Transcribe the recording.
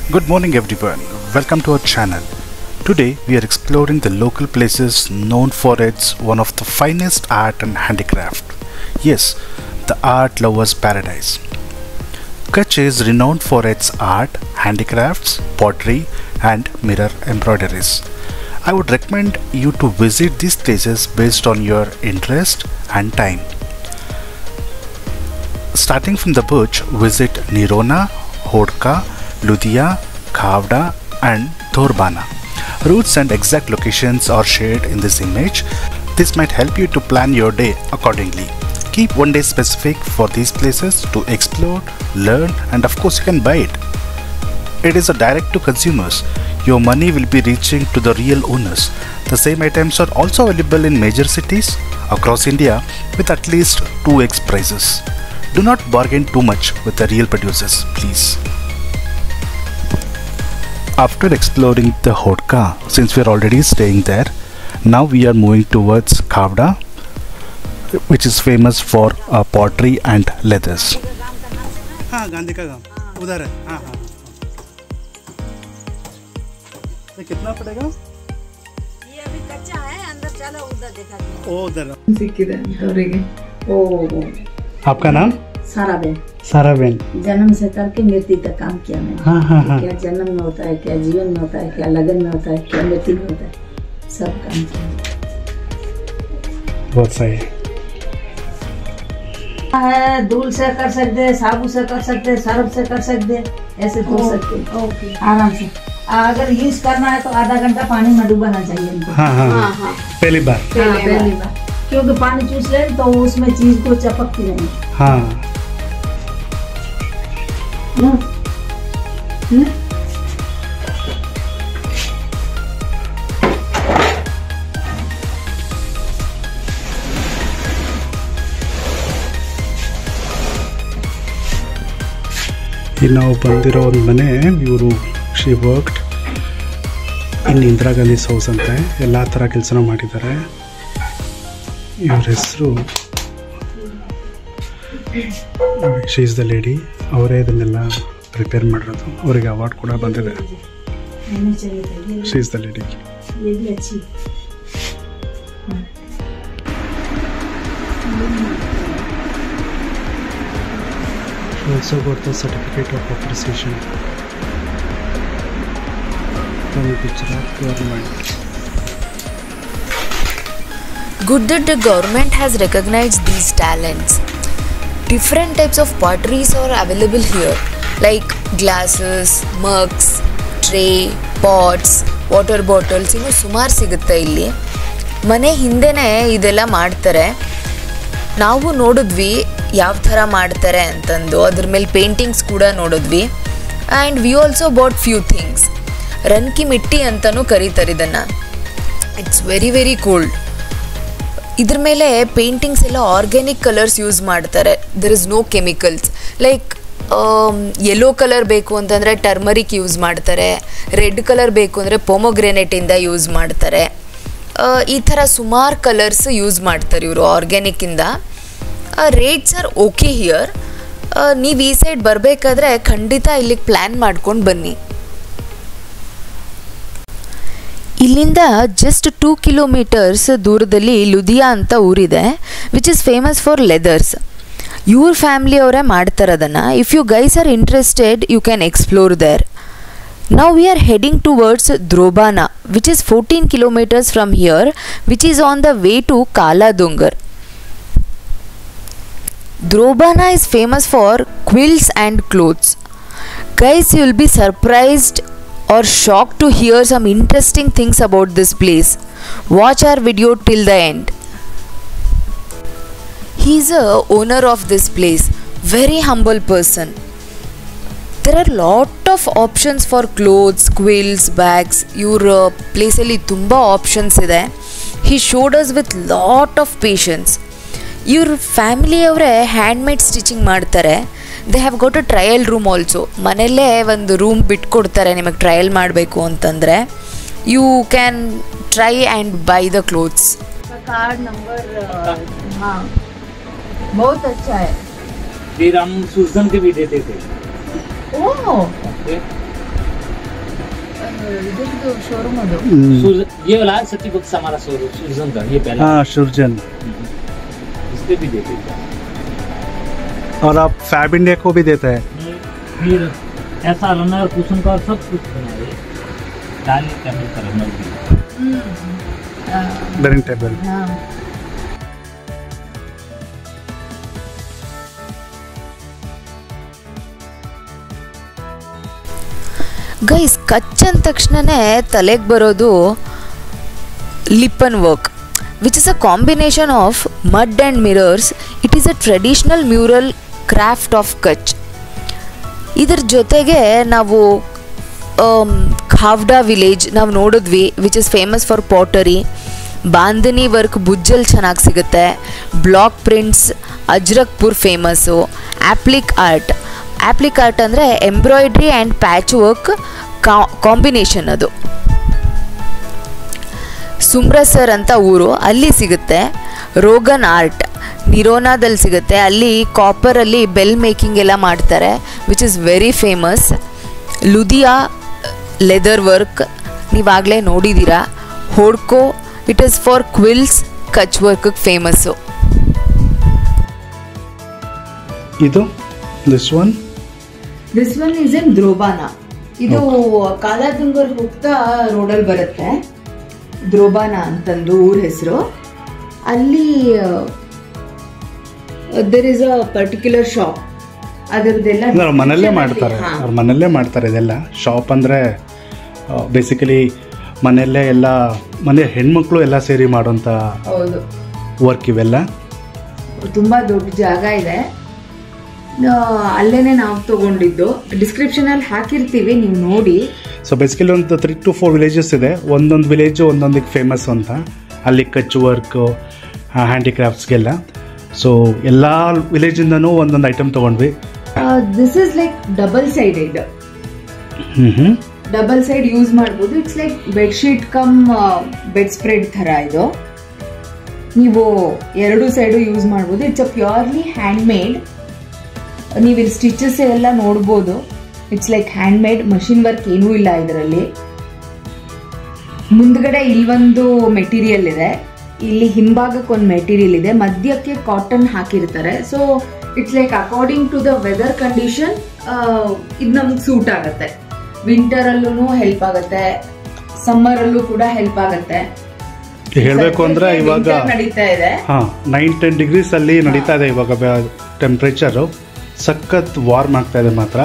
Good morning everyone, welcome to our channel. Today we are exploring the local places known for its one of the finest art and handicraft. Yes, the art lover's paradise. Kutch is renowned for its art, handicrafts, pottery and mirror embroideries. I would recommend you to visit these places based on your interest and time. Starting from the Bhuj, visit Nirona, Hodka, Ludia, Khavda and Thorbana. Routes and exact locations are shared in this image. This might help you to plan your day accordingly. Keep one day specific for these places to explore, learn and of course you can buy it. It is a direct to consumers. Your money will be reaching to the real owners. The same items are also available in major cities across India with at least 2x prices. Do not bargain too much with the real producers, please. After exploring the Hodka, since we are already staying there, now we are moving towards Khavda, which is famous for pottery and leathers. हाँ गांधी का गांव उधर है हाँ हाँ ये कितना पड़ेगा ये अभी कच्चा है अंदर चलो उधर देखा ओ उधर ओ आपका नाम सारा बेन जन्म से करके मृत्यु तक काम किया मैंने हाँ हाँ हाँ क्या जन्म में होता है क्या जीवन में होता है क्या लगन में होता है क्या मृत्यु में होता है सब काम किया बहुत सही है धूल से कर सकते साबु से कर सकते सर्फ से कर सकते ऐसे धो सकते आराम से अगर यूज करना है तो आधा घंटा पानी में डुबाना चाहिए इनको हाँ हाँ हाँ पहली बार क्योंकि पानी चूस ले तो उसमें चीज को चपकती रहेगी हाँ ನಾವು ಬಂದಿರೋ ಒಂದು ಮನೆ ಇವರು she worked in Indira Gandhi house ಅಂತ ಎಲ್ಲ ಥರ ಕೆಲಸನ ಮಾಡಿದ್ದಾರೆ ಇವ್ರ ಹೆಸರು ಶಿ ಇಸ್ ದ ಲೇಡಿ ಅವರೇ ಇದನ್ನೆಲ್ಲ ಪ್ರಿಪೇರ್ ಮಾಡಿರೋದು ಅವರಿಗೆ ಅವಾರ್ಡ್ ಕೂಡ ಬಂದಿದೆ she is the lady also got the certificate of appreciation from Gujarat government. Good that the government has recognized these talents. Different types of potteries are available here, like glasses, mugs, tray, pots, water bottles. ಇನ್ನು ಸುಮಾರು ಸಿಗುತ್ತೆ ಇಲ್ಲಿ. ಮನೆ ಹಿಂದೆನೇ ಇದೆಲ್ಲ ಮಾಡ್ತಾರೆ. ನಾವು ನೋಡಿದ್ವಿ ಯಾವ ಥರ ಮಾಡ್ತಾರೆ ಅಂತಂದು ಅದ್ರ ಮೇಲೆ ಪೇಂಟಿಂಗ್ಸ್ ಕೂಡ ನೋಡಿದ್ವಿ and we also bought few things ರನ್ಕಿ ಮಿಟ್ಟಿ ಅಂತಲೂ ಕರೀತಾರೆ ಇದನ್ನು ಇಟ್ಸ್ ವೆರಿ ವೆರಿ ಕೂಲ್ಡ್ ಇದ್ರ ಮೇಲೆ ಪೇಂಟಿಂಗ್ಸ್ ಎಲ್ಲ ಆರ್ಗ್ಯಾನಿಕ್ ಕಲರ್ಸ್ ಯೂಸ್ ಮಾಡ್ತಾರೆ there is no chemicals like yellow colour ಬೇಕು ಅಂತಂದರೆ ಟರ್ಮರಿಕ್ ಯೂಸ್ ಮಾಡ್ತಾರೆ ರೆಡ್ ಕಲರ್ ಬೇಕು ಅಂದರೆ ಪೊಮೊಗ್ರೆನೇಟಿಂದ ಯೂಸ್ ಮಾಡ್ತಾರೆ ಈ ಥರ ಸುಮಾರು ಕಲರ್ಸ್ ಯೂಸ್ ಮಾಡ್ತಾರೆ ಇವರು ಆರ್ಗ್ಯಾನಿಕ್ಕಿಂದ ರೇಟ್ಸ್ ಆರ್ ಓಕೆ ಹಿಯರ್ ನೀವು ಈ ಸೈಡ್ ಬರಬೇಕಾದ್ರೆ ಖಂಡಿತ ಇಲ್ಲಿಗೆ ಪ್ಲ್ಯಾನ್ ಮಾಡ್ಕೊಂಡು ಬನ್ನಿ ಇಲ್ಲಿಂದ ಜಸ್ಟ್ 2 ಕಿಲೋಮೀಟರ್ಸ್ ದೂರದಲ್ಲಿ ಲುಧಿಯಾ ಅಂತ ಊರಿದೆ which is famous for leathers ಇವ್ರ ಫ್ಯಾಮಿಲಿ ಅವರೇ ಮಾಡ್ತಾರೆ ಅದನ್ನು if you guys are interested you can explore there Now we are heading towards Drobana, which is 14 kilometers from here, which is on the way to Kala Dungar. Drobana is famous for quilts and clothes. Guys, you will be surprised or shocked to hear some interesting things about this place. Watch our video till the end. He is a owner of this place, very humble person. There are lot of options for clothes, quilts, bags. Your place ಅಲ್ಲಿ ತುಂಬ options ಇದೆ. He showed us with lot of patience. ಇವ್ರ family ಅವರೇ handmade stitching ಮಾಡ್ತಾರೆ. They have got a trial room also. ಮನೆಯಲ್ಲೇ ಒಂದು room ಬಿಟ್ಕೊಡ್ತಾರೆ ನಿಮಗೆ trial ಮಾಡಬೇಕು ಅಂತಂದರೆ. You can try and buy the clothes. Card number हाँ बहुत अच्छा है. फिर हम सूजन के भी देते थे. ओह ಇದು ಶೋರೂಮ್ ಅದು. ये वाला सती बुक्स हमारा सुरजन का ये पहला. हाँ सुरजन. इसपे भी देते हैं. और आप फैब इंडिया को भी देता है. फिर ऐसा रनर कुशन का सब कुछ बनाए डाइनिंग टेबल का रनर भी. Dining table. ಗೈಸ್, ಕಚ್ ಅಂದ ತಕ್ಷಣನೇ ತಲೆಗೆ ಬರೋದು Lippan work, which is a combination of mud and mirrors. It is a traditional mural craft of Kutch. ಇದ್ರ ಜೊತೆಗೆ ನಾವು ಖಾವ್ಡಾ ವಿಲೇಜ್ ನಾವು ನೋಡಿದ್ವಿ, which is famous for pottery. Bandhani work ಭುಜ್ಜಲ್ಲಿ ಚೆನ್ನಾಗಿ ಸಿಗುತ್ತೆ. Block prints Ajrakhpur famous. Applique art ಅಂದರೆ embroidery and patch work combination. ಅದು ಸುಮ್ರಸರ್ ಅಂತ ಊರು, ಅಲ್ಲಿ ಸಿಗುತ್ತೆ. ರೋಗನ್ ಆರ್ಟ್ ನಿರೋನಾದಲ್ಲಿ ಸಿಗುತ್ತೆ. ಅಲ್ಲಿ ಕಾಪರಲ್ಲಿ ಬೆಲ್ ಮೇಕಿಂಗ್ ಎಲ್ಲ ಮಾಡ್ತಾರೆ, which is very famous. ಲುಧಿಯಾ leather work ನೀವಾಗಲೇ ನೋಡಿದ್ದೀರಾ. ಹೋಡ್ಕೋ it is for quills Kutch work famous. ಇದು ದಿಸ್ ಒನ್ ಈಸ್ ಇನ್ ದ್ರೋಬಾನ. ಇದು ಕಾಲಾದುಂಗರ್ ಹೋಗ್ತಾ ರೋಡಲ್ಲಿ ಬರುತ್ತೆ. ದ್ರೋಬಾನ ಅಂತಂದು ಊರ ಹೆಸರು. ಅಲ್ಲಿ there is a particular shop. ಅದರದೆಲ್ಲ ಅವ್ರ ಮನೆಯಲ್ಲೇ ಮಾಡ್ತಾರೆ. ಅವ್ರ ಮನೆಯಲ್ಲೇ ಮಾಡ್ತಾರೆ ಇದೆಲ್ಲ. ಶಾಪ್ ಅಂದರೆ ಬೇಸಿಕಲಿ ಮನೆಯಲ್ಲೇ ಎಲ್ಲ ಮನೆ ಹೆಣ್ಮಕ್ಳು ಎಲ್ಲ ಸೇರಿ ಮಾಡೋಂಥ ವರ್ಕ್ ಇವೆಲ್ಲ. ತುಂಬ ದೊಡ್ಡ ಜಾಗ ಇದೆ. ಅಲ್ಲೇನೆ ನಾವು ತಗೊಂಡಿದ್ದು. ಡಿಸ್ಕ್ರಿಪ್ಷನ್ ಅಲ್ಲಿ ಹಾಕಿರ್ತೀವಿ, ನೀವು ನೋಡಿ. ಸೊ ಬೇಸಿಕಲಿ ಒಂದು 3 to 4 ವಿಲೇಜಸ್ ಇದೆ. ಒಂದೊಂದು ವಿಲೇಜು ಒಂದೊಂದಕ್ಕೆ ಫೇಮಸ್ ಅಂತ. ಅಲ್ಲಿ ಕಚ್ ವರ್ಕ್, ಹ್ಯಾಂಡಿಕ್ರಾಫ್ಟ್ಸ್ಗೆಲ್ಲ. ಸೊ ಎಲ್ಲ ವಿಲೇಜಿಂದನೂ ಒಂದೊಂದು ಐಟಮ್ ತೊಗೊಂಡ್ವಿ. This is like double sided. Double side use ಮಾಡ್ಬೋದು. It's like bedsheet cum bed spread ಥರ. ಇದು ನೀವು ಎರಡು ಸೈಡು ಯೂಸ್ ಮಾಡ್ಬೋದು. It's a purely hand made. ನೀವು ಇಲ್ಲಿ ಸ್ಟಿಚಸ್ ಎಲ್ಲ ನೋಡ್ಬೋದು. It's like hand made, machine work ಏನೂ ಇಲ್ಲ ಇದರಲ್ಲಿ. ಮುಂದ್ಗಡೆ ಇಲ್ಲೊಂದು ಮೆಟೀರಿಯಲ್ ಇದೆ, ಇಲ್ಲಿ ಹಿಂಭಾಗಕ್ಕೆ ಒಂದು ಮೆಟೀರಿಯಲ್ ಇದೆ, ಮಧ್ಯಕ್ಕೆ ಕಾಟನ್ ಹಾಕಿರ್ತಾರೆ. So it's like according to the weather condition ಇದು ನಮ್ಗೆ ಸೂಟ್ ಆಗುತ್ತೆ. ವಿಂಟರ್ ಅಲ್ಲೂ ಹೆಲ್ಪ್ ಆಗುತ್ತೆ, ಸಮ್ಮರ್ ಅಲ್ಲೂ ಕೂಡ ಹೆಲ್ಪ್ ಆಗುತ್ತೆ. ಹೇಳಬೇಕು ಅಂದ್ರೆ ಇವಾಗ ನಡೀತಾ ಇದೆ. 9-10 ಡಿಗ್ರೀಸ್ ಅಲ್ಲಿ ನಡೀತಾ ಇದೆ ಇವಾಗ ಟೆಂಪರೇಚರ್. ಸಖತ್ ವಾರ್ಮ್ ಆಗ್ತಾ ಇದೆ ಮಾತ್ರ.